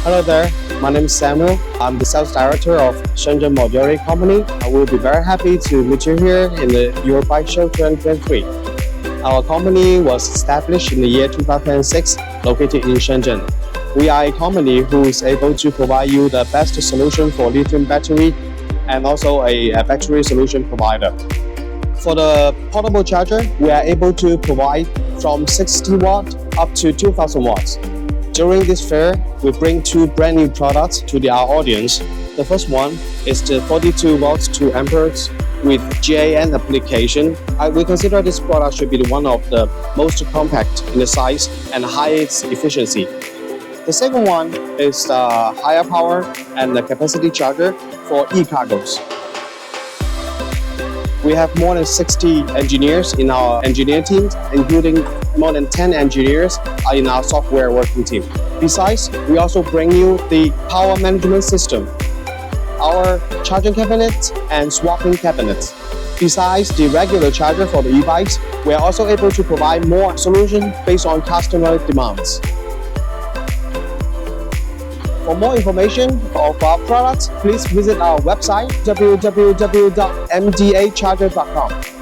Hello there, my name is Samuel. I'm the sales director of Shenzhen Modiary Co. I will be very happy to meet you here in the EuroBike show 2023. Our company was established in the year 2006, located in Shenzhen. We are a company who is able to provide you the best solution for lithium battery and also a battery solution provider. For the portable charger, we are able to provide from 60 watt up to 2000 watts. During this fair, we bring two brand new products to our audience. The first one is the 42 volts 2 amperes with GAN application. We consider this product should be one of the most compact in the size and highest efficiency. The second one is the higher power and the capacity charger for e-cargos. We have more than 60 engineers in our engineering team, including more than 10 engineers in our software working team. Besides, we also bring you the power management system, our charging cabinet and swapping cabinet. Besides the regular charger for the e-bikes, we are also able to provide more solutions based on customer demands. For more information of our products, please visit our website www.mdacharger.com.